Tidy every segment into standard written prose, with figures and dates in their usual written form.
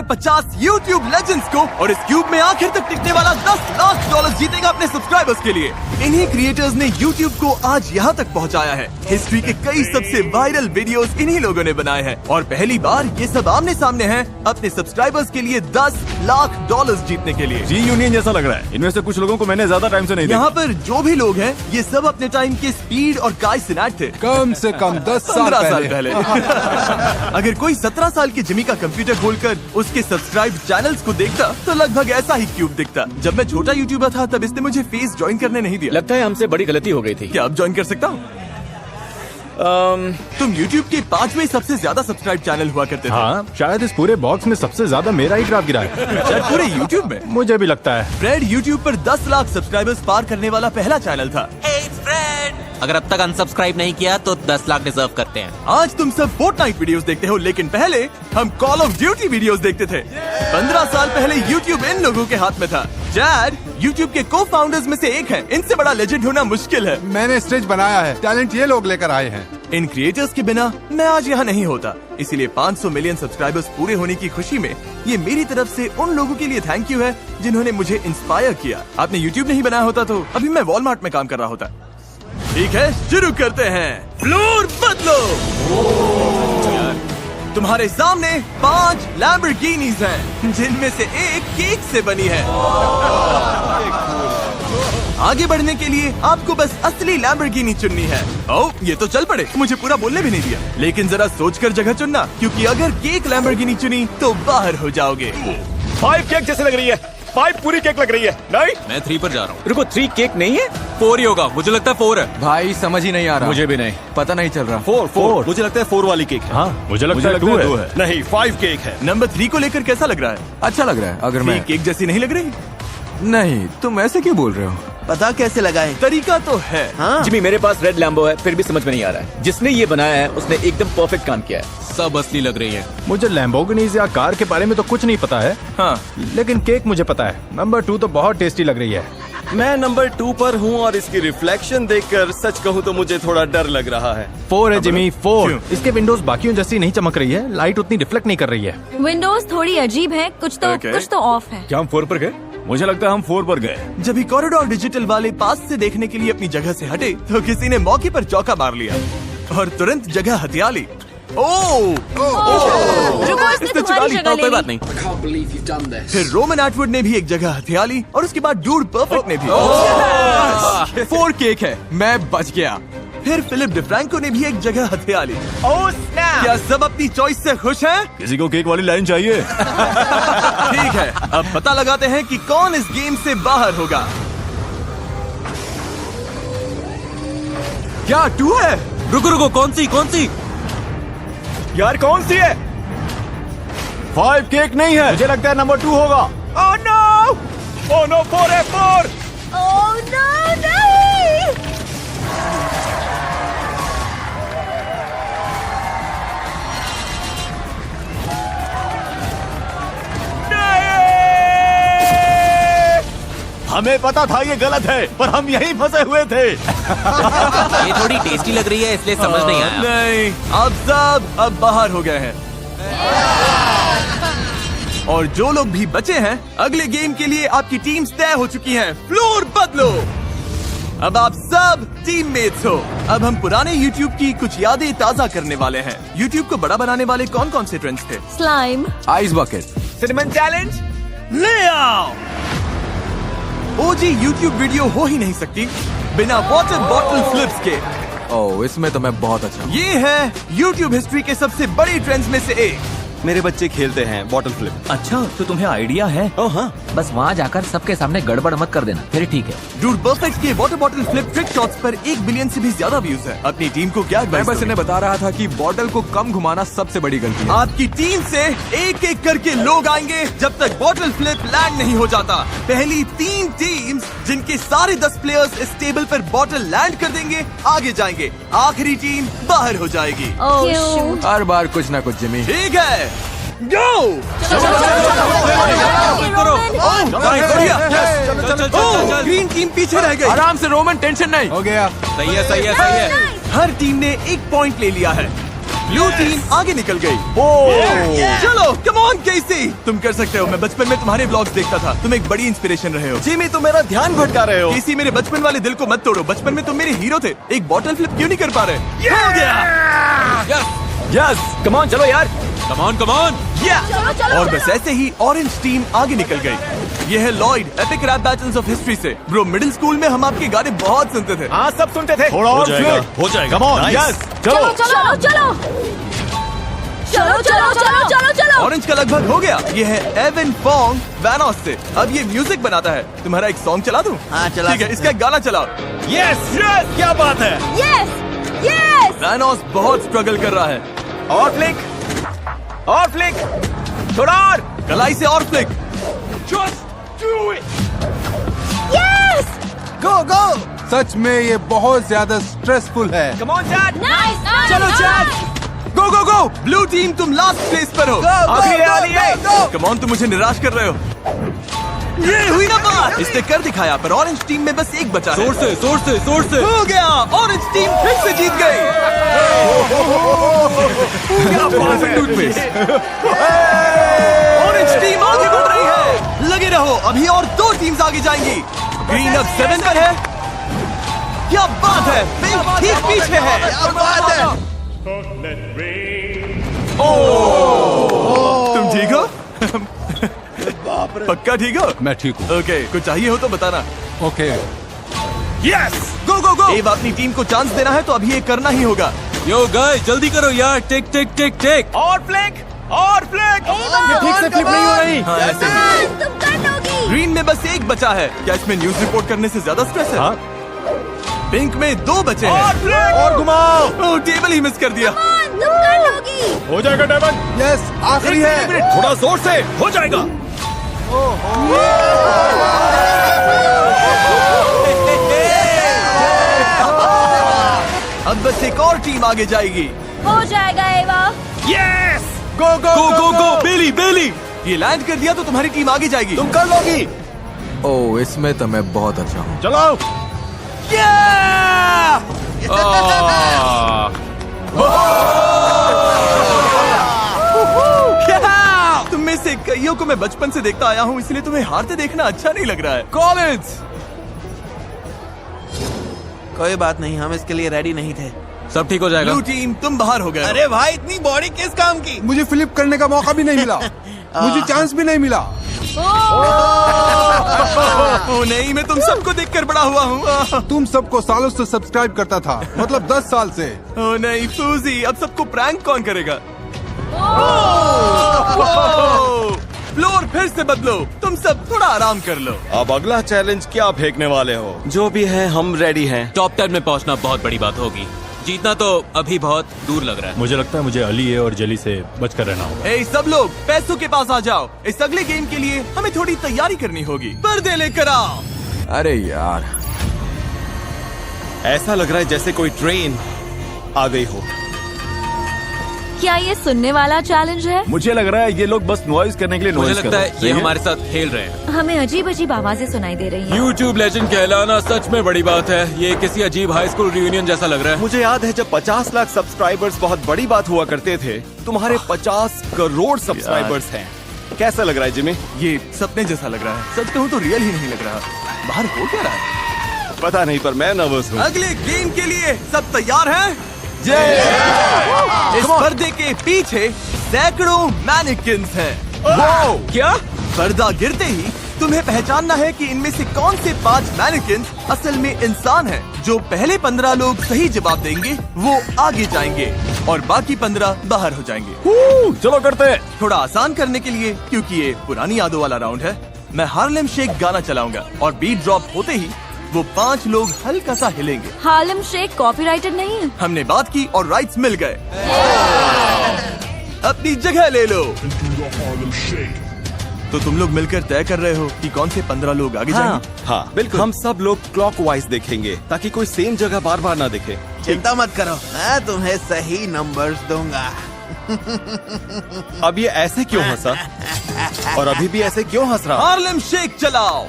है 50 YouTube legends को और इस क्यूब में आखिर तक टिकने वाला $10 लाख जीतेगा अपने सब्सक्राइबर्स के लिए। इन्हीं क्रिएटर्स ने YouTube को आज यहाँ तक पहुँचाया है। हिस्ट्री के कई सबसे वायरल वीडियोस इन्हीं लोगों ने बनाए हैं और पहली बार ये सब आमने सामने हैं अपने सब्सक्राइबर्स के लिए $10 लाख जीतने के लिए। रीयूनियन जैसा लग रहा है। इनमें से कुछ लोगों को मैंने ज्यादा टाइम से नहीं देखा। यहाँ पर जो भी लोग हैं ये सब अपने टाइम के स्पीड और काय सिनाट थे। कम से कम 10 साल पहले। अगर कोई 17 साल के जिमी का कंप्यूटर खोलकर उसके सब्सक्राइब चैनल्स को देखता तो लगभग ऐसा ही क्यूब दिखता। जब मैं छोटा यूट्यूबर था तब इसने मुझे फेस ज्वाइन करने नहीं दिया। लगता है हमसे बड़ी गलती हो गई थी। क्या अब ज्वाइन कर सकता हूँ? तुम YouTube के 5वें सबसे ज्यादा सब्सक्राइब चैनल हुआ करते थे। हाँ, शायद इस पूरे बॉक्स में सबसे ज्यादा मेरा ही ग्राफ गिरा है। शायद पूरे YouTube में। मुझे भी लगता है। फ्रेड YouTube पर 10 लाख सब्सक्राइबर्स पार करने वाला पहला चैनल था। अगर अब तक अनसब्सक्राइब नहीं किया तो 10 लाख डिजर्व करते हैं। आज तुम सब फोर्टनाइट वीडियोस देखते हो, लेकिन पहले हम कॉल ऑफ ड्यूटी वीडियोस देखते थे। 15 साल पहले YouTube इन लोगों के हाथ में था। चैड YouTube के को फाउंडर्स में से एक है। इनसे बड़ा लेजेंड होना मुश्किल है। मैंने स्टेज बनाया है, टैलेंट ये लोग लेकर आए हैं। इन क्रिएटर्स के बिना मैं आज यहाँ नहीं होता। इसीलिए 500 मिलियन सब्सक्राइबर्स पूरे होने की खुशी में ये मेरी तरफ से उन लोगों के लिए थैंक यू है जिन्होंने मुझे इंस्पायर किया। आपने YouTube नहीं बनाया होता तो अभी मैं वॉलमार्ट में काम कर रहा होता। ठीक है, शुरू करते हैं। फ्लोर बदलो। तुम्हारे सामने 5 लैम्बोर्गिनीज हैं, जिनमें से एक केक से बनी है। आगे बढ़ने के लिए आपको बस असली लैम्बोर्गिनी चुननी है। ओह, ये तो चल पड़े, मुझे पूरा बोलने भी नहीं दिया। लेकिन जरा सोचकर जगह चुनना, क्योंकि अगर केक लैम्बोर्गिनी चुनी तो बाहर हो जाओगे। 5 केक जैसे लग रही है। 5 पूरी केक लग रही है। नहीं, मैं 3 पर जा रहा हूँ। रुको, 3 केक नहीं है? 4 ही होगा, मुझे लगता है 4 है। भाई समझ ही नहीं आ रहा। मुझे भी नहीं पता नहीं चल रहा। 4 मुझे लगता है 4 वाली केक है। हाँ, मुझे लगता है 2 है। नहीं, 5 केक है। नंबर 3 को लेकर कैसा लग रहा है? अच्छा लग रहा है। अगर मैं केक जैसी नहीं लग रही? नहीं, तुम ऐसे क्यों बोल रहे हो? पता कैसे लगाएं? तरीका तो है। हाँ? जिमी, मेरे पास रेड लैम्बो है, फिर भी समझ में नहीं आ रहा है। जिसने ये बनाया है उसने एकदम परफेक्ट काम किया है। सब असली लग रही है। मुझे लैम्बोर्गिनीज या कार के बारे में तो कुछ नहीं पता है। हाँ, लेकिन केक मुझे पता है। नंबर 2 तो बहुत टेस्टी लग रही है। मैं नंबर 2 पर हूँ और इसकी रिफ्लेक्शन देखकर सच कहूँ तो मुझे थोड़ा डर लग रहा है। 4 है जिमी, 4। क्यों? इसके विंडोज बाकियों जैसी नहीं चमक रही है। लाइट उतनी रिफ्लेक्ट नहीं कर रही है। विंडोज थोड़ी अजीब है, कुछ तो ऑफ है। क्या हम 4 पर गए? मुझे लगता है हम 4 पर गए। जब भी कॉरिडोर डिजिटल वाले पास से देखने के लिए अपनी जगह से हटे तो किसी ने मौके पर चौका मार लिया और तुरंत जगह हथिया ली। रुको, इसने तुम्हारी जगह ले कोई ली। बात नहीं। फिर रोमन एटवुड ने भी एक जगह हथिया ली और उसके बाद डूड परफेक्ट ने भी। 4 केक है, मैं बच गया। फिर फिलिप डिफ्रैंको ने भी एक जगह हथिया ली। क्या सब अपनी चॉइस से खुश हैं? किसी को केक वाली लाइन चाहिए? ठीक है, अब पता लगाते हैं कि कौन इस गेम से बाहर होगा। क्या 2 है? रुको, कौन सी? यार कौन सी है? 5 केक नहीं है। मुझे लगता है नंबर 2 होगा। ओह नो, 4 है, 4। ओह नो, नहीं। हमें पता था ये गलत है, पर हम यहीं फंसे हुए थे। ये थोड़ी टेस्टी लग रही है इसलिए समझ नहीं आया। नहीं, आप सब अब बाहर हो गए हैं। और जो लोग भी बचे हैं, अगले गेम के लिए आपकी टीम्स तय हो चुकी हैं। फ्लोर बदलो। अब आप सब टीममेट्स हो। अब हम पुराने YouTube की कुछ यादें ताजा करने वाले हैं। YouTube को बड़ा बनाने वाले कौन कौन से ट्रेंड्स थे? Slime, ice bucket, cinnamon challenge, ले आओ। OG YouTube वीडियो हो ही नहीं सकती बिना वाटर बॉटल फ्लिप्स के। ओह, इसमें तो मैं बहुत अच्छा हूँ। ये है YouTube हिस्ट्री के सबसे बड़े ट्रेंड्स में से एक। मेरे बच्चे खेलते हैं बॉटल फ्लिप। अच्छा, तो तुम्हें आइडिया है? ओह हाँ, बस वहाँ जाकर सबके सामने गड़बड़ मत कर देना, फिर ठीक है। डूड परफेक्ट के water bottle flip trick shots पर 1 बिलियन से भी ज्यादा व्यूज है। अपनी टीम को क्या मैं एडवाइस बस दोगे? इन्हें बता रहा था कि बॉटल को कम घुमाना सबसे बड़ी गलती है। आपकी टीम से एक एक करके लोग आएंगे जब तक बॉटल फ्लिप लैंड नहीं हो जाता। पहली 3 टीम्स जिनके सारे 10 प्लेयर्स इस टेबल पर बॉटल लैंड कर देंगे आगे जाएंगे। आखिरी टीम बाहर हो जाएगी। ओह शूट। हर बार कुछ ना कुछ जिमी। ठीक है, गो। ग्रीन टीम पीछे रह गई। आराम से रोमन, टेंशन नहीं। हो गया। सही है। हर टीम ने 1 पॉइंट ले लिया है। ब्लू टीम आगे निकल गई। चलो कम ऑन केसी, तुम कर सकते हो। मैं बचपन में तुम्हारे ब्लॉग्स देखता था, तुम एक बड़ी इंस्पिरेशन रहे हो। जिमी तुम मेरा ध्यान भटका रहे हो। केसी, मेरे बचपन वाले दिल को मत तोड़ो। बचपन में तुम मेरे हीरो थे, एक बॉटल फ्लिप क्यों नहीं कर पा रहे? हो गया। यस, कम ऑन, चलो यार। Come on come on. चलो चलो और बस ऐसे ही ऑरेंज टीम आगे निकल गई। ये है Lloyd, epic rap battles of history से। ब्रो, मिडिल स्कूल में हम आपके गाने बहुत सुनते थे। हाँ, सब सुनते थे। थोड़ा और फ्लिप। हो जाएगा। Come on, Nice. यस, चलो चलो। चलो चलो चलो चलो चलो चलो चलो। ऑरेंज का लगभग हो गया। ये है एवन फोंग वैनॉस से। अब ये म्यूजिक बनाता है। तुम्हारा एक सॉन्ग चला दूं? हाँ, चला। ठीक है, इसका एक गाना चलाओ। यस यस, क्या बात है। Yes yes. वैनॉस बहुत स्ट्रगल कर रहा है। और फ्लिक, और फ्लिक, थोड़ा और। कलाई से और फ्लिक। यस। गो गो। सच में ये बहुत ज्यादा स्ट्रेसफुल है। Come on chat. नाइस। चलो चैट, गो गो गो। ब्लू टीम तुम लास्ट प्लेस पर हो। आखिरी वाली है। कम ऑन, तुम मुझे निराश कर रहे हो। ये हुई ना बात। इसने कर दिखाया, पर ऑरेंज टीम में बस एक बचा है। जोर से जोर से जोर से। हो गया, ऑरेंज टीम फिर से जीत गई। ऑरेंज टीम आगे बढ़ रही है। लगे रहो, अभी और 2 टीम्स आगे जाएंगी। ग्रीन अब 7 पर है। क्या बात है, पिंक ठीक पीछे है। क्या बात है। तुम ठीक हो? पक्का ठीक हो? मैं ठीक हूँ। ओके, कुछ चाहिए हो तो बताना। ओके। यस, गो गो गो। अब अपनी टीम को चांस देना है तो अभी ये करना ही होगा। यो गाइस, जल्दी करो यार। Take take take take. और फ्लिक, और फ्लिक। ठीक से फ्लिप नहीं हो रही। हाँ, ऐसे ही। तुम कर लोगी। ग्रीन में बस एक बचा है। क्या इसमें न्यूज रिपोर्ट करने से ज्यादा स्ट्रेस है? हाँ। पिंक में 2 बचे हैं। और फ्लिक। और घुमाओ। ओह, टेबल ही मिस कर दिया। तुम कर लोगी। हो जाएगा टेबल। यस, आखिरी है। थोड़ा जोर से, हो जाएगा। अब बस एक और टीम आगे जाएगी। हो जाएगा एवा। यस। गो गो गो गो गो। बेली बेली। ये लैंड कर दिया तो तुम्हारी टीम आगे जाएगी। तुम कर लोगी। ओह, इसमें तो मैं बहुत अच्छा हूँ। चलो। तुम में से कईयों को मैं बचपन से देखता आया हूँ, इसलिए तुम्हें हारते देखना अच्छा नहीं लग रहा है। कॉलेज, कोई बात नहीं, हम इसके लिए रेडी नहीं थे। सब ठीक हो जाएगा। ब्लू टीम तुम बाहर हो गए। अरे भाई, इतनी बॉडी किस काम की। मुझे फ्लिप करने का मौका भी नहीं मिला। मुझे चांस भी नहीं मिला। ओह नहीं, मैं तुम सबको देखकर बड़ा हुआ हूँ। तुम सबको सालों से सब्सक्राइब करता था, मतलब 10 साल से। ओह नहीं फूजी, अब सबको प्रैंक कौन करेगा? फ्लोर फिर से बदलो। तुम सब थोड़ा आराम कर लो। अब अगला चैलेंज क्या फेंकने वाले हो? जो भी है, हम रेडी हैं। टॉप 10 में पहुंचना बहुत बड़ी बात होगी। जीतना तो अभी बहुत दूर लग रहा है। मुझे लगता है मुझे अली और जली से बचकर रहना होगा। ए सब लोग पैसों के पास आ जाओ। इस अगले गेम के लिए हमें थोड़ी तैयारी करनी होगी। पर्दे लेकर आओ। अरे यार, ऐसा लग रहा है जैसे कोई ट्रेन आ गई हो। क्या ये सुनने वाला चैलेंज है? मुझे लग रहा है ये लोग बस नॉइज करने के लिए मुझे नॉइज कर लगता रहे है हैं। ये सही है? हमारे साथ खेल रहे हैं। हमें अजीब अजीब आवाजें सुनाई दे रही हैं। YouTube लेजेंड कहलाना सच में बड़ी बात है। ये किसी अजीब हाई स्कूल रियूनियन जैसा लग रहा है। मुझे याद है जब 50 लाख सब्सक्राइबर्स बहुत बड़ी बात हुआ करते थे। तुम्हारे 50 करोड़ सब्सक्राइबर्स हैं। कैसा लग रहा है जिमी? ये सपने जैसा लग रहा है। सच कहूँ तो रियल ही नहीं लग रहा। बाहर हो क्या रहा है? पता नहीं, पर मैं नर्वस हूँ। अगले गेम के लिए सब तैयार हैं? इस पर्दे के पीछे सैकड़ों मैनिकिन्स हैं। क्या? पर्दा गिरते ही तुम्हें पहचानना है कि इनमें से कौन से 5 मैनिकिन्स असल में इंसान हैं। जो पहले 15 लोग सही जवाब देंगे वो आगे जाएंगे और बाकी 15 बाहर हो जाएंगे। चलो करते हैं। थोड़ा आसान करने के लिए, क्योंकि ये पुरानी यादों वाला राउंड है, मैं हार्लेम शेक गाना चलाऊंगा और बीट ड्रॉप होते ही वो 5 लोग हल्का सा हिलेंगे। हार्लेम शेक कॉपीराइटेड नहीं है। हमने बात की और राइट्स मिल गए। अपनी जगह ले लो। तो तुम लोग मिलकर तय कर रहे हो कि कौन से 15 लोग आगे जाएंगे? हाँ बिल्कुल। हम सब लोग क्लॉकवाइज देखेंगे ताकि कोई सेम जगह बार बार ना दिखे। चिंता मत करो, मैं तुम्हें सही नंबर्स दूंगा। अब ये ऐसे क्यों हंसा? और अभी भी ऐसे क्यों हंस रहा? हार्लेम शेक चलाओ।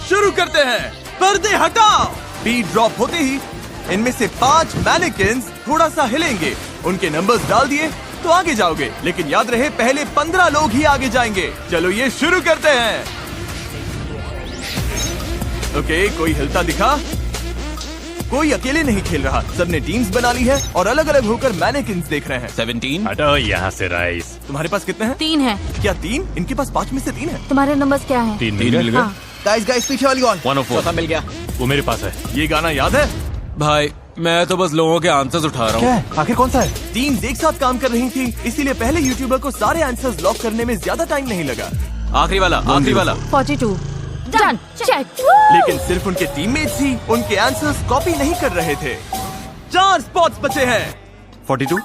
शुरू करते हैं। पर्दे हटाओ। बीट ड्रॉप होते ही इनमें से 5 मैनिकिन्स थोड़ा सा हिलेंगे उनके नंबर्स डाल दिए तो आगे जाओगे, लेकिन याद रहे पहले 15 लोग ही आगे जाएंगे। चलो ये शुरू करते हैं। ओके, कोई हिलता दिखा? कोई अकेले नहीं खेल रहा, सबने टीम्स बना ली है और अलग अलग होकर मैनेकिन्स देख रहे हैं। 17। हटो यहाँ से राइस। तुम्हारे पास कितने हैं? 3 है। क्या 3? इनके पास 5 में से 3 है। तुम्हारे नंबर्स क्या है? 3 मिल गए। हाँ। गाइस पीछे वाली वॉल। 104। चौथा मिल गया। वो मेरे पास है। ये गाना याद है? भाई मैं तो बस लोगों के आंसर्स उठा रहा हूँ। आखिर कौन सा है? टीम्स एक साथ काम कर रही थी, इसीलिए पहले यूट्यूबर को सारे आंसर्स लॉक करने में ज्यादा टाइम नहीं लगा। आखिरी वाला, आखिरी वाला। 42। डन। चेक। लेकिन सिर्फ उनके टीममेट्स ही उनके आंसर्स कॉपी नहीं कर रहे थे। 4 स्पॉट्स बचे हैं। 42।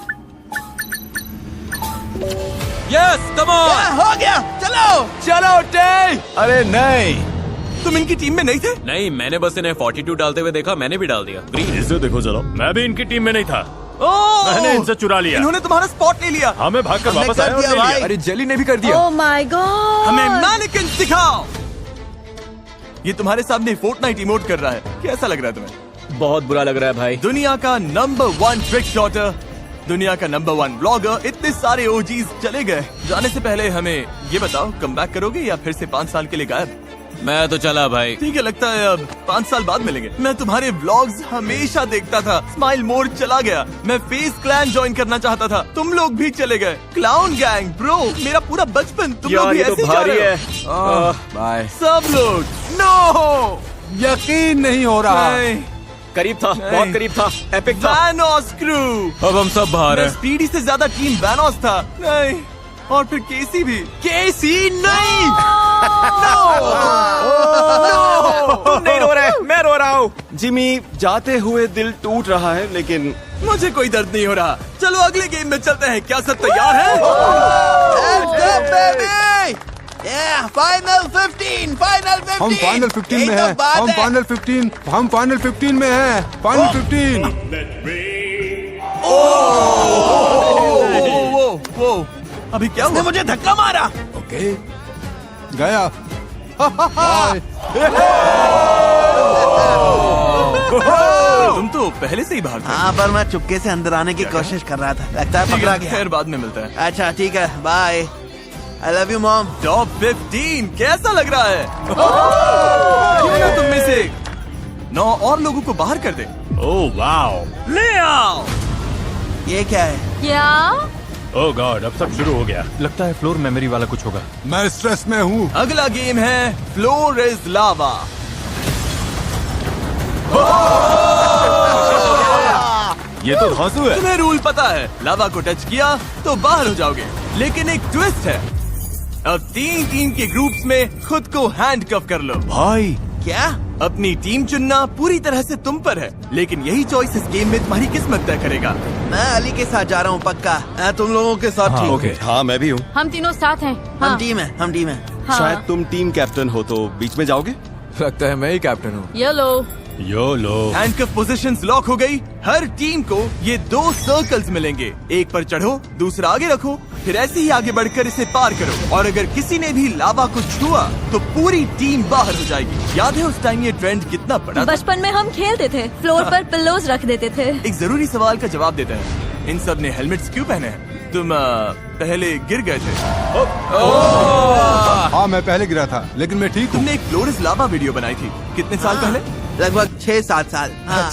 Yes, come on. हो गया, चलो। चलो टे, अरे नहीं, तुम इनकी टीम में नहीं थे? नहीं, मैंने बस इन्हें 42 डालते हुए देखा, मैंने भी डाल दिया। ग्रीन। इसे देखो चलो, मैं भी इनकी टीम में नहीं था। ओह! मैंने इनसे चुरा लिया। इन्होंने तुम्हारा स्पॉट ले लिया। हमें भागकर हमने वापस कर आए और दिया ले लिया। भाई। अरे जेली ने भी कर दिया। Oh my God. हमें मैनिकिन्स दिखाओ। ये तुम्हारे सामने फोर्टनाइट इमोट कर रहा है, कैसा लग रहा है तुम्हें? बहुत बुरा लग रहा है भाई। दुनिया का नंबर 1 ट्रिक शॉटर, दुनिया का नंबर 1 ब्लॉगर, इतने सारे ओजीज चले गए। जाने से पहले हमें ये बताओ, कमबैक करोगे या फिर से 5 साल के लिए गायब? मैं तो चला भाई। ठीक है, लगता है अब 5 साल बाद मिलेंगे। मैं तुम्हारे व्लॉग्स हमेशा देखता था। स्माइल मोड चला गया। मैं फेस क्लैन ज्वाइन करना चाहता था, तुम लोग भी चले गए। क्लाउन गैंग ब्रो, मेरा पूरा बचपन तुम लोग यार भी ये तो ऐसे ही जा भारी रहे है। हो। बाय। सब लोग नो, यकीन नहीं हो रहा। नहीं, करीब था, नहीं। बहुत करीब था, एपिक था। वैनोस क्रू। अब हम सब बाहर मैं हैं। स्पीडी से ज्यादा टीम वैनोस था। नहीं, और फिर केसी भी। केसी नहीं। तुम नहीं रो रहे, मैं रो रहा हूँ। जिमी, जाते हुए दिल टूट रहा है, लेकिन मुझे कोई दर्द नहीं हो रहा। चलो अगले गेम में चलते हैं। क्या सब तैयार है? Let's go, baby! Yeah, final 15, final 15. हम फाइनल 15 में यही तो हैं। बात हम है। फाइनल 15 में हैं। फाइनल 15। वो अभी क्या हुआ? मुझे धक्का मारा। ओके, गया। तुम तो पहले से ही बाहर थे। हाँ, पर मैं चुपके से अंदर आने की कोशिश कर रहा था। लगता है पकड़ा गया। खैर बाद में मिलता है। अच्छा ठीक है, bye. I love you mom. Top 15 कैसा लग रहा है? क्यों ना तुम में से 9 और लोगों को बाहर कर दे। ओह वाओ, ले आओ। ये क्या है? क्या? ओह गॉड, अब सब शुरू हो गया। लगता है फ्लोर मेमोरी वाला कुछ होगा। मैं स्ट्रेस में हूँ। अगला गेम है फ्लोर इज लावा। ये तो धांसू है। तुम्हें रूल पता है, लावा को टच किया तो बाहर हो जाओगे, लेकिन एक ट्विस्ट है। अब 3 टीम के ग्रुप्स में खुद को हैंडकफ कर लो। भाई क्या? अपनी टीम चुनना पूरी तरह से तुम पर है, लेकिन यही चॉइस इस गेम में तुम्हारी किस्मत तय करेगा। मैं अली के साथ जा रहा हूँ पक्का। मैं तुम लोगों के साथ ठीक। ओके। हाँ मैं भी हूँ। हम तीनों साथ हैं। हाँ। हम टीम है, हम टीम है। हाँ। शायद तुम टीम कैप्टन हो तो बीच में जाओगे। लगता है मैं ही कैप्टन हूँ। ये लो। यो लो। हैंडकफ पोजीशंस लॉक हो गई। हर टीम को ये 2 सर्कल्स मिलेंगे, एक पर चढ़ो, दूसरा आगे रखो, फिर ऐसे ही आगे बढ़कर इसे पार करो। और अगर किसी ने भी लावा को छुआ तो पूरी टीम बाहर हो जाएगी। याद है उस टाइम ये ट्रेंड कितना बड़ा था? बचपन में हम खेलते थे, फ्लोर पर पिल्लोज रख देते थे। एक जरूरी सवाल का जवाब देते हैं। इन सब ने हेलमेट्स क्यों पहने हैं? तुम पहले गिर गए थे। हाँ, मैं पहले गिरा था, लेकिन मैं ठीक हूँ। तुमने एक फ्लोर इज लावा वीडियो बनाई थी कितने साल पहले? लगभग 6-7 साल। हाँ।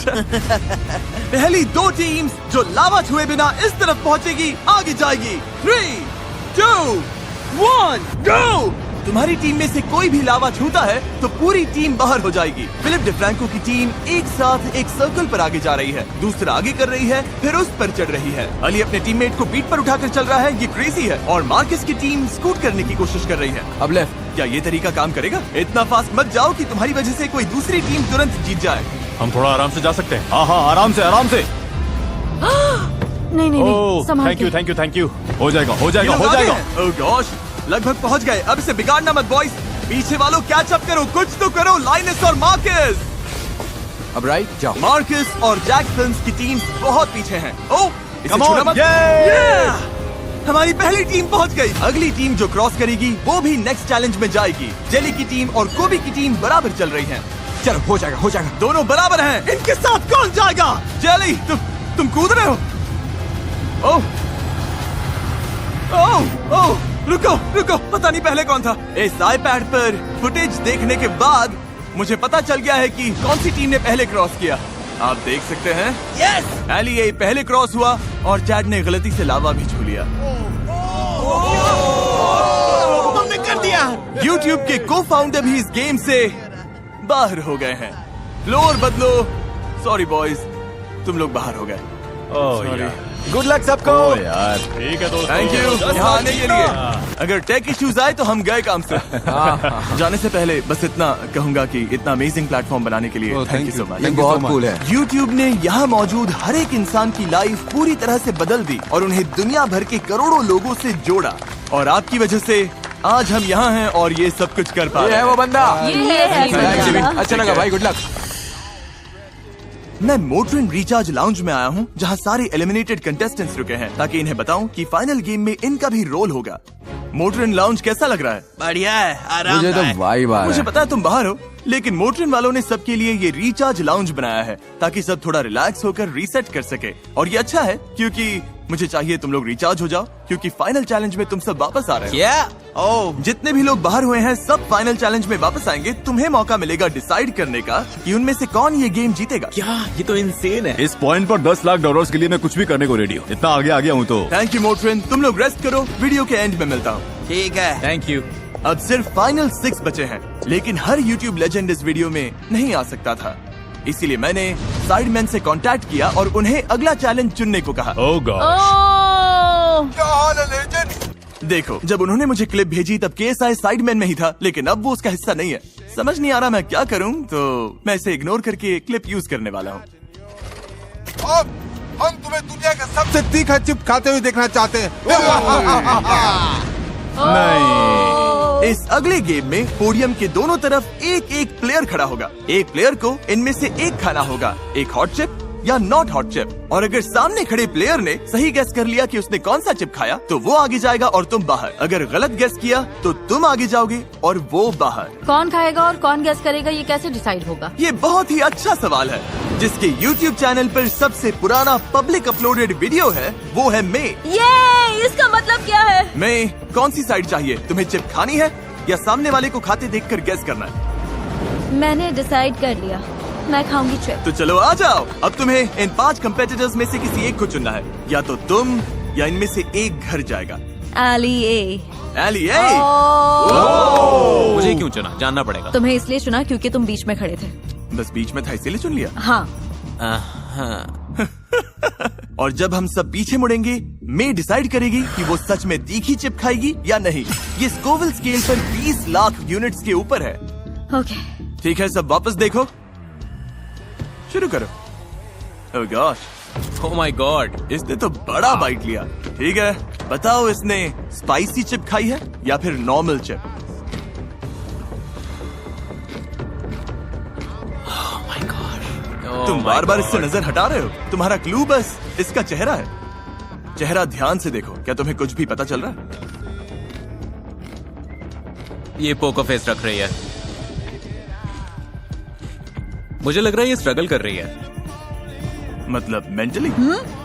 पहली 2 टीम्स जो लावा छुए बिना इस तरफ पहुंचेगी आगे जाएगी। 3, 2, 1, गो! तुम्हारी टीम में से कोई भी लावा छूता है तो पूरी टीम बाहर हो जाएगी। फिलिप डिफ्रैंको की टीम एक साथ एक सर्कल पर आगे जा रही है, दूसरा आगे कर रही है, फिर उस पर चढ़ रही है। अली अपने टीममेट को पीठ पर उठाकर चल रहा है, ये क्रेजी है। और मार्कस की टीम स्कूट करने की कोशिश कर रही है। अब लेफ्ट। क्या ये तरीका काम करेगा? इतना फास्ट मत जाओ कि तुम्हारी वजह से कोई दूसरी टीम तुरंत जीत जाए। हम थोड़ा आराम से जा सकते हैं। हाँ हाँ, आराम से आराम से। नहीं नहीं नहीं, ओह संभाल थैंक यू के। Thank you thank you. हो जाएगा हो ये जाएगा लोग हो आगे जाएगा। हैं। ओह गॉश, लगभग पहुंच गए। अब इसे बिगाड़ना मत बॉयज। पीछे वालों कैच अप करो, कुछ तो करो। लाइनस और मार्कस। अब राइट जाओ। मार्कस और जैक फिल्म्स की टीम बहुत पीछे हैं। ओह, इसे Come on, छूना मत। yay! Yeah! हमारी पहली टीम पहुंच गई। अगली टीम जो क्रॉस करेगी वो भी नेक्स्ट चैलेंज में जाएगी। जेली की टीम और कोबी की टीम बराबर चल रही हैं। चलो हो जाएगा हो जाएगा। दोनों बराबर हैं। इनके साथ कौन जाएगा? जेली, तुम कूद रहे हो? ओह ओह ओह, रुको रुको, पता नहीं पहले कौन था। इस आईपैड पर फुटेज देखने के बाद मुझे पता चल गया है कि कौन सी टीम ने पहले क्रॉस किया। आप देख सकते हैं, यस, एलिए पहले क्रॉस हुआ और चैड ने गलती से लावा भी छू लिया। तुमने कर दिया। YouTube के को फाउंडर भी इस गेम से बाहर हो गए हैं। फ्लोर बदलो। सॉरी बॉयज, तुम लोग बाहर हो गए। गुड लक सबको। यार ठीक है दोस्तों, थैंक यू यहाँ आने के लिए। अगर टेक इश्यूज आए तो हम गए काम से। जाने से पहले बस इतना कहूंगा कि इतना अमेजिंग प्लेटफॉर्म बनाने के लिए थैंक यू सो मच। ये बहुत कूल है। YouTube ने यहाँ मौजूद हर एक इंसान की लाइफ पूरी तरह से बदल दी और उन्हें दुनिया भर के करोड़ों लोगों से जोड़ा। और आपकी वजह से आज हम यहाँ हैं और ये सब कुछ कर पा रहे हैं। वो बंदा। ये है अच्छा लगा भाई, गुड लक। मैं मोटरिन रिचार्ज लाउंज में आया हूँ जहाँ सारे एलिमिनेटेड कंटेस्टेंट्स रुके हैं ताकि इन्हें बताऊं कि फाइनल गेम में इनका भी रोल होगा। मोटरिन लाउंज कैसा लग रहा है? बढ़िया है, मुझे तो आराम। वाइब आ रहा मुझे है। पता है तुम बाहर हो, लेकिन मोटरिन वालों ने सबके लिए ये रिचार्ज लाउंज बनाया है ताकि सब थोड़ा रिलैक्स होकर रीसेट कर सके। और ये अच्छा है क्योंकि मुझे चाहिए तुम लोग रिचार्ज हो जाओ क्योंकि फाइनल चैलेंज में तुम सब वापस आ रहे हो। क्या? ओह, जितने भी लोग बाहर हुए हैं सब फाइनल चैलेंज में वापस आएंगे। तुम्हें मौका मिलेगा डिसाइड करने का कि उनमें से कौन ये गेम जीतेगा। क्या? ये तो इंसेन है। इस पॉइंट पर $10 लाख के लिए मैं कुछ भी करने को रेडी हूँ। इतना आगे आ गया हूँ तो। थैंक यू मोटरिन, तुम लोग रेस्ट करो, वीडियो के एंड में मिलता हूँ। ठीक है। Thank you. अब सिर्फ फाइनल 6 बचे हैं, लेकिन हर YouTube लेजेंड इस वीडियो में नहीं आ सकता था। इसीलिए मैंने साइडमैन से कांटेक्ट किया और उन्हें अगला चैलेंज चुनने को कहा। ओह गॉड। ओह, क्या हाल है लेजेंड? देखो, जब उन्होंने मुझे क्लिप भेजी तब KSI साइडमैन में ही था, लेकिन अब वो उसका हिस्सा नहीं है। समझ नहीं आ रहा मैं क्या करूं, तो मैं इसे इग्नोर करके क्लिप यूज करने वाला हूं। अब हम तुम्हें दुनिया का सबसे तीखा चिप खाते हुए देखना चाहते हैं। इस अगले गेम में पोडियम के दोनों तरफ एक एक प्लेयर खड़ा होगा। एक प्लेयर को इनमें से एक खाना होगा, एक हॉट चिप या नॉट हॉट चिप। और अगर सामने खड़े प्लेयर ने सही गेस कर लिया कि उसने कौन सा चिप खाया तो वो आगे जाएगा और तुम बाहर। अगर गलत गेस किया तो तुम आगे जाओगे और वो बाहर। कौन खाएगा और कौन गेस करेगा, ये कैसे डिसाइड होगा? ये बहुत ही अच्छा सवाल है। जिसके YouTube चैनल पर सबसे पुराना पब्लिक अपलोडेड वीडियो है वो है मे। ये इसका मतलब क्या है? मे, कौन सी साइड चाहिए? तुम्हें चिप खानी है या सामने वाले को खाते देखकर गेस करना है? मैंने डिसाइड कर लिया, मैं खाऊंगी चिप। तो चलो आ जाओ। अब तुम्हें इन 5 कंपेटिटर्स में से किसी एक को चुनना है। या तो तुम या इनमें से एक घर जाएगा। एलिए। एलिए, मुझे क्यों चुना? जानना पड़ेगा। तुम्हें इसलिए चुना क्योंकि तुम बीच में खड़े थे। बस बीच में था इसीलिए चुन लिया। हाँ। हाँ। और जब हम सब पीछे मुड़ेंगे, मे डिसाइड करेगी कि वो सच में तीखी चिप खाएगी या नहीं। ये स्कोविल स्केल पर 20 लाख यूनिट्स के ऊपर है। ओके। ठीक है, सब वापस देखो, शुरू करो। ओह गॉश, ओह माय गॉड। इसने तो बड़ा बाइट लिया। ठीक है, बताओ इसने स्पाइसी चिप खाई है या फिर नॉर्मल चिप? तुम बार बार इससे नजर हटा रहे हो। तुम्हारा क्लू बस इसका चेहरा है। चेहरा ध्यान से देखो, क्या तुम्हें कुछ भी पता चल रहा है? ये पोकर फेस रख रही है। मुझे लग रहा है ये स्ट्रगल कर रही है। मतलब मेंटली?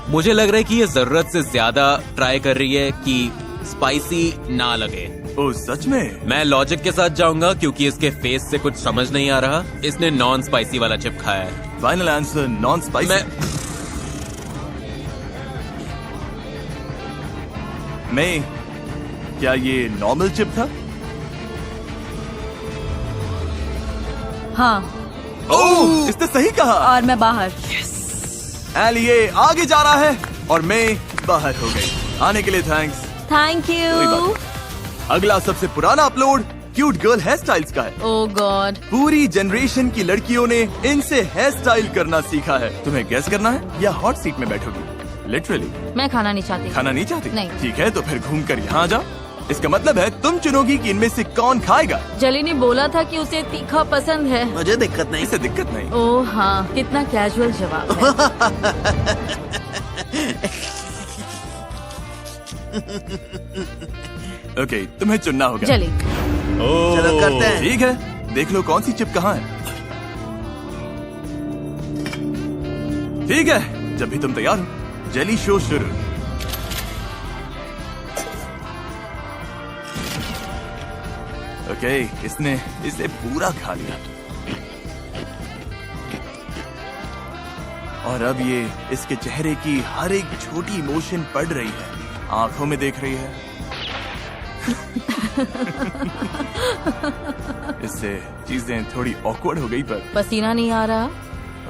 मुझे लग रहा है कि ये जरूरत से ज्यादा ट्राई कर रही है कि स्पाइसी ना लगे। ओ सच में? मैं लॉजिक के साथ जाऊंगा क्योंकि इसके फेस से कुछ समझ नहीं आ रहा। इसने नॉन स्पाइसी वाला चिप खाया है। Final answer non spicy. मैं क्या ये नॉर्मल चिप था? हाँ, ओह, इसने सही कहा। और मैं बाहर। एलिए आगे जा रहा है और मैं बाहर हो गई। आने के लिए थैंक्स। थैंक कोई यू। बात। अगला सबसे पुराना upload cute girl hair styles का है। ओह गॉड। पूरी जनरेशन की लड़कियों ने इनसे हेयर स्टाइल करना सीखा है। तुम्हें गेस करना है या हॉट सीट में बैठोगी? लिटरली। मैं खाना नहीं चाहती। खाना नहीं चाहती? नहीं। ठीक है, तो फिर घूम कर यहाँ जाओ। इसका मतलब है तुम चुनोगी कि इनमें से कौन खाएगा। जली ने बोला था कि उसे तीखा पसंद है। मुझे दिक्कत नहीं। इसे दिक्कत नहीं। ओह हाँ, कितना कैजुअल जवाब है। ओके, तुम्हें चुनना होगा। जली। चलो करते हैं। ठीक है, देख लो कौन सी चिप कहाँ है। ठीक है, जब भी तुम तैयार हो, जेली शो शुरू। ओके, इसने इसे पूरा खा लिया और अब ये इसके चेहरे की हर एक छोटी इमोशन पढ़ रही है, आंखों में देख रही है। इससे चीजें थोड़ी ऑकवर्ड हो गई, पर पसीना नहीं आ रहा,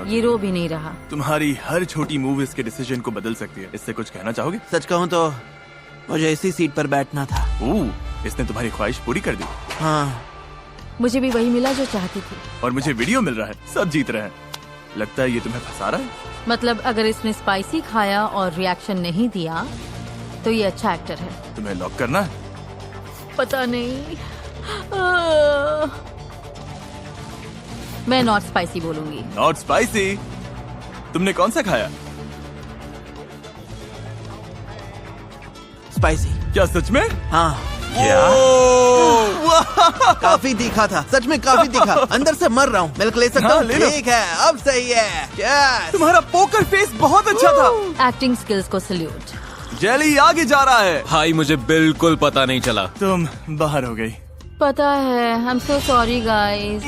ये रो भी नहीं रहा। तुम्हारी हर छोटी मूव इसके डिसीजन को बदल सकती है। इससे कुछ कहना चाहोगे? सच कहूँ तो मुझे इसी सीट पर बैठना था। इसने तुम्हारी ख्वाहिश पूरी कर दी। हाँ, मुझे भी वही मिला जो चाहती थी। और मुझे वीडियो मिल रहा है, सब जीत रहे हैं। लगता है ये तुम्हें फंसा रहा है। मतलब अगर इसने स्पाइसी खाया और रिएक्शन नहीं दिया तो ये अच्छा एक्टर है। तुम्हें लॉक करना है? पता नहीं, मैं नॉट स्पाइसी बोलूंगी। Not spicy? तुमने कौन सा खाया? स्पाइसी। क्या सच में? हाँ। काफी तीखा था, सच में काफी तीखा। अंदर से मर रहा हूँ। मिल्क ले सकता हूँ? ले लो। ठीक है, अब सही है। Yes! तुम्हारा पोकर फेस बहुत अच्छा था। एक्टिंग स्किल्स को सल्यूट। जेली आगे जा रहा है। भाई मुझे बिल्कुल पता नहीं चला। तुम बाहर हो गई। पता है, I am so sorry guys.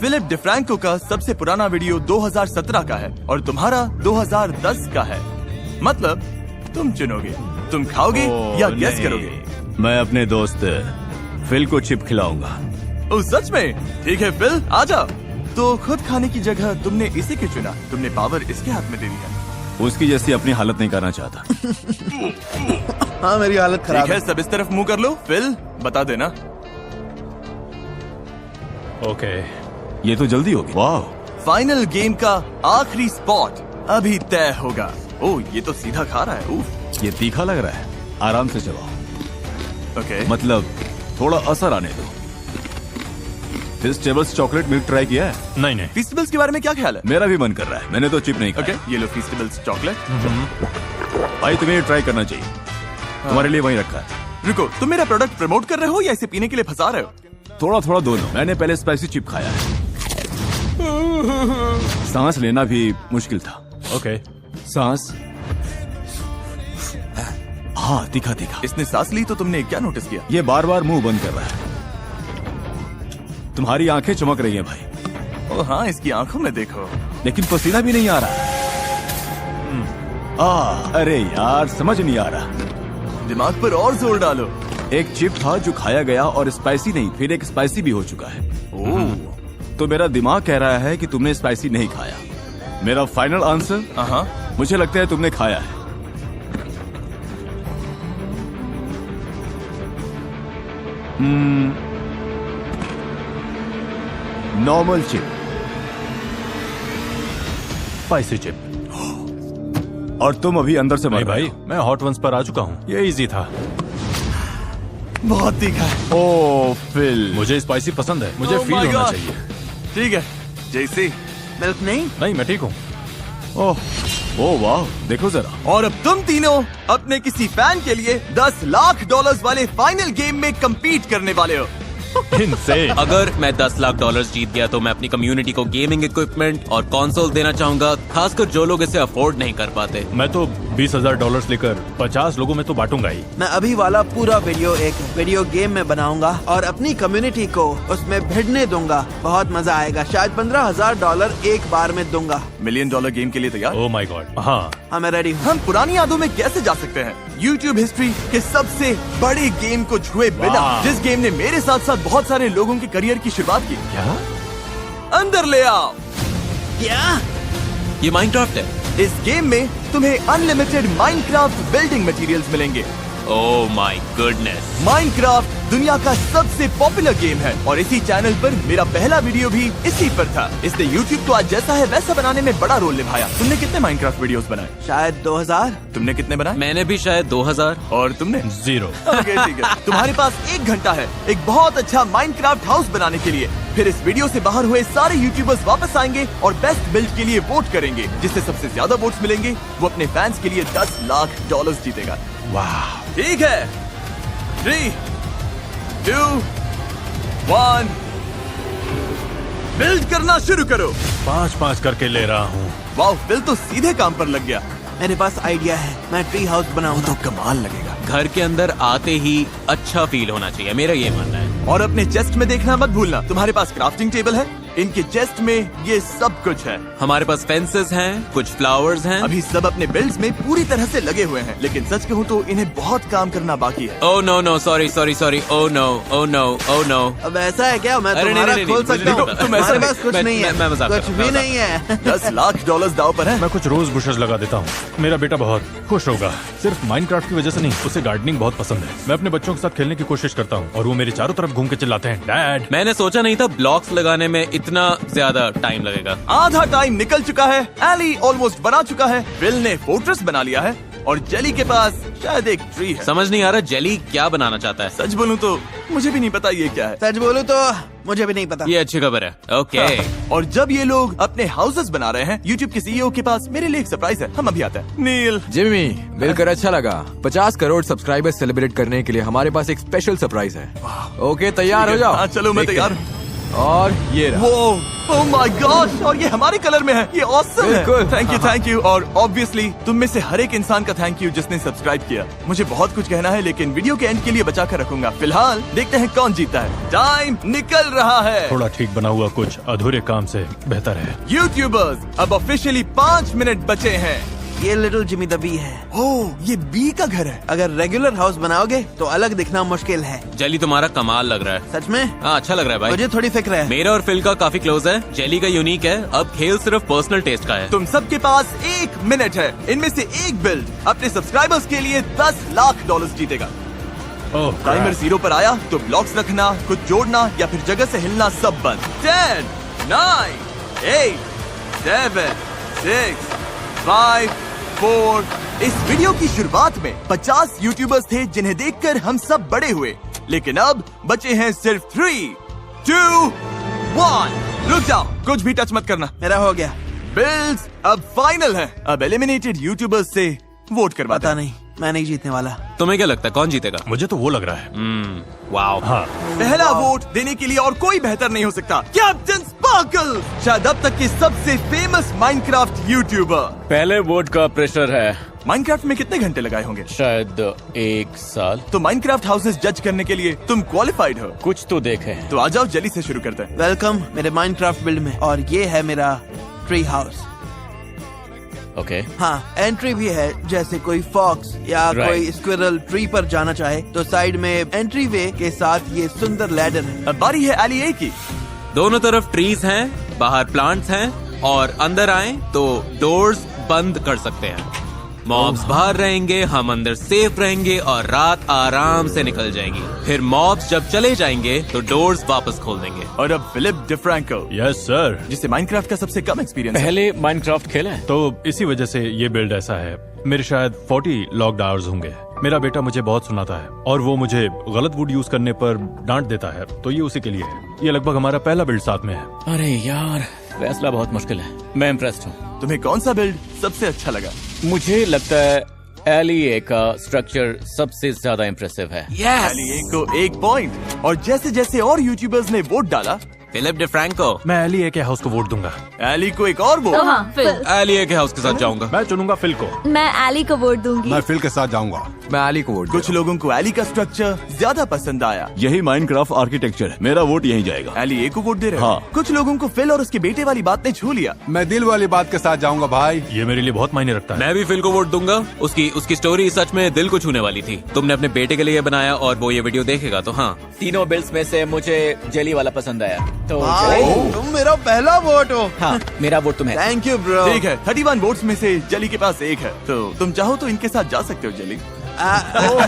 Philip DeFranco का सबसे पुराना वीडियो 2017 का है और तुम्हारा 2010 का है। मतलब तुम चुनोगे, तुम खाओगे या गेस करोगे? मैं अपने दोस्त फिल को चिप खिलाऊंगा। ओ सच में? ठीक है फिल, आजा। तो खुद खाने की जगह तुमने इसे क्यों चुना? तुमने पावर इसके हाथ में दे दिया। उसकी जैसी अपनी हालत नहीं करना चाहता। हाँ, मेरी हालत ठीक खराब है, सब इस तरफ मुंह कर लो। फिल बता देना। ओके, ये तो जल्दी होगी। वाह, फाइनल गेम का आखिरी स्पॉट अभी तय होगा। ओ ये तो सीधा खा रहा है। उफ। ये तीखा लग रहा है। आराम से चबाओ। ओके, मतलब थोड़ा असर आने दो। फेस्टिवल्स चॉकलेट मिल्क ट्राई किया है? नहीं। फेस्टिवल्स के बारे में क्या ख्याल है? मेरा भी मन कर रहा है। मैंने तो चिप नहीं खाया। ओके, ये लो फेस्टिवल्स चॉकलेट। भाई तुम्हें ये ट्राई करना चाहिए। तुम्हारे लिए वहीं रखा है। रुको, तुम मेरा प्रोडक्ट प्रमोट कर रहे हो या इसे पीने के लिए फंसा रहे हो? थोड़ा थोड़ा दोनों। मैंने पहले स्पाइसी चिप खाया है। सांस लेना भी मुश्किल था। ओके, सांस। हाँ, तीखा तीखा। इसने सांस ली तो तुमने क्या नोटिस किया? ये बार बार मुंह बंद कर रहा है। तुम्हारी आंखें चमक रही हैं भाई। ओ हाँ, इसकी आंखों में देखो। लेकिन पसीना भी नहीं आ रहा। अरे यार, समझ नहीं आ रहा। दिमाग पर और जोर डालो। एक चिप था जो खाया गया और स्पाइसी नहीं, फिर एक स्पाइसी भी हो चुका है। तो मेरा दिमाग कह रहा है कि तुमने स्पाइसी नहीं खाया। मेरा फाइनल आंसर, हाँ, मुझे लगता है तुमने खाया है। Normal chip, spicy chip. और तुम अभी अंदर से मर नहीं रहे भाई, मैं हॉट वंस पर आ चुका हूँ। ये इजी था। बहुत तीखा है। ओ फिल, मुझे स्पाइसी पसंद है। मुझे Oh फील my होना God. चाहिए। ठीक है, जैसे। मिल्क नहीं? नहीं, मैं ठीक हूँ। ओह वाह, देखो जरा। और अब तुम तीनों अपने किसी फैन के लिए $10 लाख वाले फाइनल गेम में compete करने वाले हो। इनसे अगर मैं $10 लाख जीत गया तो मैं अपनी कम्युनिटी को गेमिंग इक्विपमेंट और कंसोल देना चाहूंगा, खासकर जो लोग इसे अफोर्ड नहीं कर पाते। मैं तो $20,000 लेकर 50 लोगों में तो बांटूंगा ही। मैं अभी वाला पूरा वीडियो एक वीडियो गेम में बनाऊंगा और अपनी कम्युनिटी को उसमें भिड़ने दूंगा। बहुत मजा आएगा। शायद $15,000 एक बार में दूंगा। $1 मिलियन गेम के लिए तैयार? Oh my God. हाँ, हाँ, मैं रेडी हूँ। हम पुरानी यादों में कैसे जा सकते हैं? YouTube हिस्ट्री के सबसे बड़े गेम को छुए बिना, वाह। जिस गेम ने मेरे साथ साथ बहुत सारे लोगों के करियर की शुरुआत की। क्या? अंदर ले आओ। क्या? ये माइनक्राफ्ट है। इस गेम में तुम्हें अनलिमिटेड माइनक्राफ्ट बिल्डिंग मटेरियल्स मिलेंगे। Oh my goodness. माइनक्राफ्ट दुनिया का सबसे पॉपुलर गेम है और इसी चैनल पर मेरा पहला वीडियो भी इसी पर था। इसने YouTube को आज जैसा है वैसा बनाने में बड़ा रोल निभाया। तुमने कितने माइनक्राफ्ट वीडियोस बनाए? शायद 2000। तुमने कितने बनाए? मैंने भी शायद 2000। और तुमने? 0। ओके, ठीक है। तुम्हारे पास 1 घंटा है एक बहुत अच्छा माइनक्राफ्ट हाउस बनाने के लिए। फिर इस वीडियो से बाहर हुए सारे यूट्यूबर्स वापस आएंगे और बेस्ट बिल्ड के लिए वोट करेंगे। जिससे सबसे ज्यादा वोट्स मिलेंगे वो अपने फैंस के लिए $10 लाख जीतेगा। वाह। ठीक है, 3, 2, 1, बिल्ड करना शुरू करो। 5-5 करके ले रहा हूँ। वाह, बिल तो सीधे काम पर लग गया। मेरे पास आइडिया है। मैं ट्री हाउस बनाऊंगा। तो कमाल लगेगा। घर के अंदर आते ही अच्छा फील होना चाहिए, मेरा ये मानना है। और अपने चेस्ट में देखना मत भूलना, तुम्हारे पास क्राफ्टिंग टेबल है, इनके चेस्ट में ये सब कुछ है। हमारे पास फेंसेस हैं, कुछ फ्लावर्स हैं। अभी सब अपने बिल्ड्स में पूरी तरह से लगे हुए हैं, लेकिन सच कहूँ तो इन्हें बहुत काम करना बाकी है। Oh no, sorry, oh no. अब ऐसा है क्या? मैं अरे तुम्हारा नहीं, खोल नहीं, सकता हूँ। तुम ऐसा हमारे नहीं- पास कुछ मैं- नहीं है, मैं मजाक कर कुछ रहा भी हूँ, नहीं है। $10 लाख दाव पर है। मैं कुछ रोज बुशेस लगा देता हूँ, मेरा बेटा बहुत खुश होगा। सिर्फ माइनक्राफ्ट की वजह से नहीं, उसे गार्डनिंग बहुत पसंद है। मैं अपने बच्चों के साथ खेलने की कोशिश करता हूँ और वो मेरे चारों तरफ घूम के चिल्लाते हैं, डैड। मैंने सोचा नहीं था ब्लॉक्स लगाने में इतना ज्यादा टाइम लगेगा। आधा टाइम निकल चुका है, एली ऑलमोस्ट बना चुका है, बिल ने फोर्ट्रेस बना लिया है और जेली के पास शायद एक ट्री है। समझ नहीं आ रहा जेली क्या बनाना चाहता है। सच बोलूं तो मुझे भी नहीं पता ये क्या है। सच बोलूं तो मुझे भी नहीं पता। ये अच्छी खबर है। ओके। और जब ये लोग अपने हाउसेस बना रहे हैं, यूट्यूब के सीईओ के पास मेरे लिए एक सरप्राइज है। हम अभी आते हैं। नील, जिमी, मिलकर अच्छा लगा। 50 करोड़ सब्सक्राइबर सेलिब्रेट करने के लिए हमारे पास एक स्पेशल सरप्राइज है। ओके, तैयार हो जाओ। हाँ चलो, मैं देखते तैयार हैं। हूँ। और ये रहा। ओह माय गॉड, और ये हमारे कलर में है, ये ऑसम है। बिल्कुल। Thank you. और ऑब्वियसली तुम में से हर एक इंसान का थैंक यू जिसने सब्सक्राइब किया। मुझे बहुत कुछ कहना है, लेकिन वीडियो के एंड के लिए बचा कर रखूंगा। फिलहाल देखते हैं कौन जीता है। टाइम निकल रहा है। थोड़ा ठीक बना हुआ कुछ अधूरे काम से बेहतर है। यूट्यूबर्स, अब ऑफिशियली 5 मिनट बचे हैं। ये लिटिल जिमी द बी है। ओह, ये बी का घर है। अगर रेगुलर हाउस बनाओगे तो अलग दिखना मुश्किल है। जेली तुम्हारा कमाल लग रहा है। सच में? हाँ, अच्छा लग रहा है भाई। मुझे थोड़ी फिक्र है। मेरा और फिल का काफी क्लोज है। जेली का यूनिक है। अब खेल सिर्फ पर्सनल टेस्ट का है। तुम सबके पास 1 मिनट है। इनमें से एक बिल्ड अपने सब्सक्राइबर्स के लिए $10 लाख जीतेगा। ओह, टाइमर 0 पर आया तो ब्लॉक्स रखना, कुछ जोड़ना या फिर जगह से हिलना सब बंद। 10, 9, 8, 7, 6, 5, 4। इस वीडियो की शुरुआत में 50 यूट्यूबर्स थे जिन्हें देखकर हम सब बड़े हुए, लेकिन अब बचे हैं सिर्फ 3, 2, 1। रुक जाओ, कुछ भी टच मत करना। मेरा हो गया। बिल्ड्स अब फाइनल है। अब एलिमिनेटेड यूट्यूबर्स से वोट करवाते पता हैं। नहीं, मैं नहीं जीतने वाला। तुम्हें क्या लगता है कौन जीतेगा? मुझे तो वो लग रहा है। वाओ। हाँ, पहला वोट देने के लिए और कोई बेहतर नहीं हो सकता, कैप्टन स्पार्कल, शायद अब तक के सबसे फेमस माइनक्राफ्ट यूट्यूबर। पहले वोट का प्रेशर है। माइनक्राफ्ट में कितने घंटे लगाए होंगे? शायद 1 साल। तो माइनक्राफ्ट हाउसेस जज करने के लिए तुम क्वालिफाइड हो। कुछ तो देखे हैं। तो आ जाओ, जल्दी से शुरू करते हैं। वेलकम मेरे माइनक्राफ्ट बिल्ड में। और ये है मेरा ट्री हाउस। ओके। हाँ, एंट्री भी है। जैसे कोई फॉक्स या Right. कोई स्क्विरल ट्री पर जाना चाहे तो साइड में एंट्री वे के साथ ये सुंदर लैडर है। अब बारी है एली ए की। दोनों तरफ ट्रीज हैं, बाहर प्लांट्स हैं और अंदर आए तो डोर्स बंद कर सकते हैं। मॉब्स बाहर रहेंगे, हम अंदर सेफ रहेंगे और रात आराम से निकल जाएगी। फिर मॉब्स जब चले जाएंगे तो डोर्स वापस खोल देंगे। और अब फिलिप डिफ्रैंको, यस सर। जिसे माइनक्राफ्ट का सबसे कम एक्सपीरियंस है। पहले माइनक्राफ्ट खेला है? तो इसी वजह से ये बिल्ड ऐसा है। मेरे शायद 40 लॉक्ड आवर्स होंगे। मेरा बेटा मुझे बहुत सुनाता है और वो मुझे गलत वुड यूज करने पर डांट देता है, तो ये उसी के लिए है। ये लगभग हमारा पहला बिल्ड साथ में है। अरे यार, फैसला बहुत मुश्किल है। मैं इम्प्रेस्ड हूँ। तुम्हें कौन सा बिल्ड सबसे अच्छा लगा? मुझे लगता है एलिए का स्ट्रक्चर सबसे ज्यादा इम्प्रेसिव है। एली ए को 1 पॉइंट। और जैसे जैसे और यूट्यूबर्स ने वोट डाला, फिलिप डिफ्रैंको। मैं एलिए के हाउस को वोट दूंगा। एली को एक और वोट। तो हाँ, फिल। एलिए के हाउस के साथ जाऊंगा। मैं चुनूंगा फिल को। मैं एली को वोट दूंगी। मैं फिल के साथ जाऊंगा। मैं एली को वोट कुछ लोगों को एली का स्ट्रक्चर ज्यादा पसंद आया। यही माइनक्राफ्ट आर्किटेक्चर है। मेरा वोट यहीं जाएगा। एली ए को वोट दे रहे हो? हाँ। कुछ लोगों को फिल और उसके बेटे वाली बात ने छू लिया। मैं दिल वाली बात के साथ जाऊंगा भाई। ये मेरे लिए बहुत मायने रखता है। मैं भी फिल को वोट दूंगा। उसकी स्टोरी सच में दिल को छूने वाली थी। तुमने अपने बेटे के लिए बनाया और वो ये वीडियो देखेगा तो हाँ। तीनों बिल्ड्स में से मुझे जेली वाला पसंद आया। तो भाई, तुम मेरा पहला वोट हो। हाँ, मेरा वोट तुम्हें। Thank you bro. ठीक है, 31 वोट्स में से जली के पास 1 है, तो तुम चाहो तो इनके साथ जा सकते हो। जली, सुनो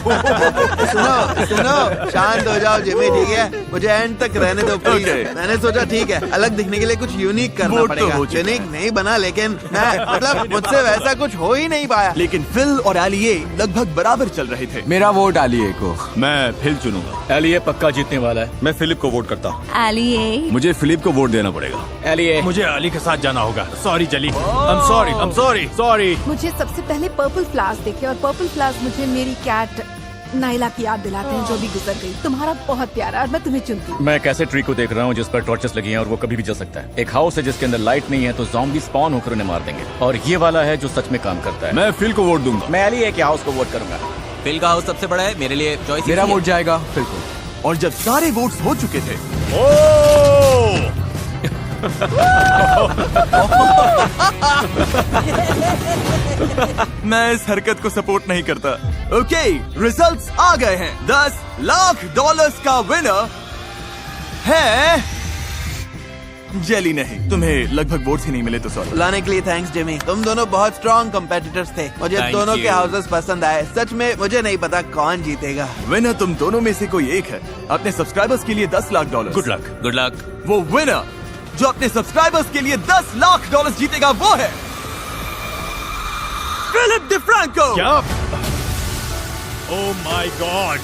सुनो, शांत हो जाओ जिमी, ठीक है? मुझे एंड तक रहने दो प्लीज। Okay. मैंने सोचा ठीक है, अलग दिखने के लिए कुछ यूनिक करना वोट तो पड़ेगा। हो चुका यूनिक नहीं बना, लेकिन मैं मतलब मुझसे वैसा कुछ हो ही नहीं पाया। लेकिन फिल और एली ए लगभग बराबर चल रहे थे। मेरा वोट एली ए को। मैं फिल चुनूंगा। एलिए पक्का जीतने वाला है। मैं फिलिप को वोट करता हूँ। एली ए। मुझे फिलिप को वोट देना पड़ेगा। एलिए। मुझे अली के साथ जाना होगा। सॉरी जली, आई एम सॉरी। मुझे सबसे पहले पर्पल फ्लावर्स देखे और पर्पल फ्लावर्स मुझे मेरी कैट नाइला की याद दिलाते हैं, जो भी गुजर गई। तुम्हारा बहुत प्यारा, और मैं तुम्हें चुनती हूँ। मैं एक ऐसे ट्री को देख रहा हूँ जिस पर टॉर्चेस लगी हैं और वो कभी भी जल सकता है। एक हाउस है जिसके अंदर लाइट नहीं है तो ज़ॉम्बी स्पॉन होकर उन्हें मार देंगे। और ये वाला है जो सच में काम करता है। मैं फिल को वोट दूंगा। मैं एलिए के हाउस को वोट करूंगा। फिल का हाउस सबसे बड़ा है, मेरे लिए चॉइस मेरा वोट जाएगा फिल को। और जब सारे वोट्स हो चुके थे मैं इस हरकत को सपोर्ट नहीं करता। ओके, रिजल्ट्स आ गए हैं। $10 लाख का विनर है जेली। नहीं, तुम्हें लगभग वोट्स ही नहीं मिले तो सॉरी। बुलाने के लिए थैंक्स जिमी, तुम दोनों बहुत स्ट्रॉन्ग कंपेटिटर्स थे। मुझे Thank दोनों you. के हाउसेस पसंद आए। सच में मुझे नहीं पता कौन जीतेगा। विनर तुम दोनों में से कोई एक है। अपने सब्सक्राइबर्स के लिए $10 lakh. Good luck. Good luck. वो विनर जो अपने सब्सक्राइबर्स के लिए $10 लाख जीतेगा वो है फिलिप डिफ्रैंको। क्या? Oh my God.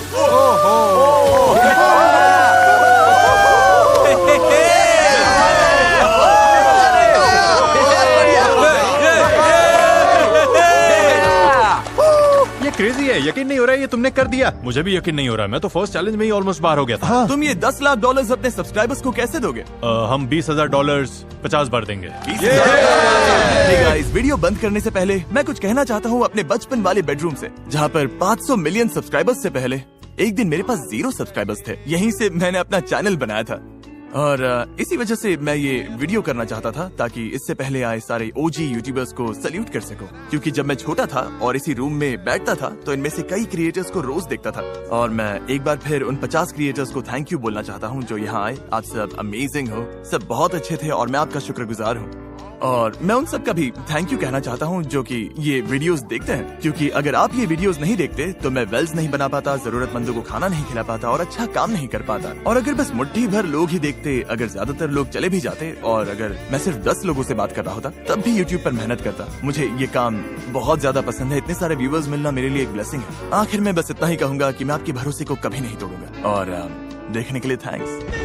ये क्रेजी है, यकीन नहीं हो रहा है ये तुमने कर दिया। मुझे भी यकीन नहीं हो रहा है, मैं तो फर्स्ट चैलेंज में ही ऑलमोस्ट बाहर हो गया था। तुम ये $10 लाख अपने सब्सक्राइबर्स को कैसे दोगे? हम $20,000 50 बार देंगे। इस वीडियो बंद करने से पहले मैं कुछ कहना चाहता हूँ अपने बचपन वाले बेडरूम से, जहाँ पर 500 मिलियन सब्सक्राइबर्स से पहले एक दिन मेरे पास 0 सब्सक्राइबर्स थे। यहीं से मैंने अपना चैनल बनाया था और इसी वजह से मैं ये वीडियो करना चाहता था ताकि इससे पहले आए सारे ओजी यूट्यूबर्स को सल्यूट कर सकूं। क्योंकि जब मैं छोटा था और इसी रूम में बैठता था तो इनमें से कई क्रिएटर्स को रोज देखता था और मैं एक बार फिर उन 50 क्रिएटर्स को थैंक यू बोलना चाहता हूँ जो यहाँ आए। आप सब अमेजिंग हो, सब बहुत अच्छे थे और मैं आपका शुक्रगुजार हूँ। और मैं उन सब का भी थैंक यू कहना चाहता हूँ जो कि ये वीडियोस देखते हैं, क्योंकि अगर आप ये वीडियोस नहीं देखते तो मैं वेल्स नहीं बना पाता, जरूरतमंदों को खाना नहीं खिला पाता और अच्छा काम नहीं कर पाता। और अगर बस मुट्ठी भर लोग ही देखते, अगर ज्यादातर लोग चले भी जाते और अगर मैं सिर्फ 10 लोगों से बात कर रहा होता तब भी यूट्यूब पर मेहनत करता। मुझे ये काम बहुत ज्यादा पसंद है। इतने सारे व्यूवर्स मिलना मेरे लिए एक ब्लेसिंग है। आखिर में बस इतना ही कहूंगा कि मैं आपके भरोसे को कभी नहीं तोड़ूंगा और देखने के लिए थैंक्स।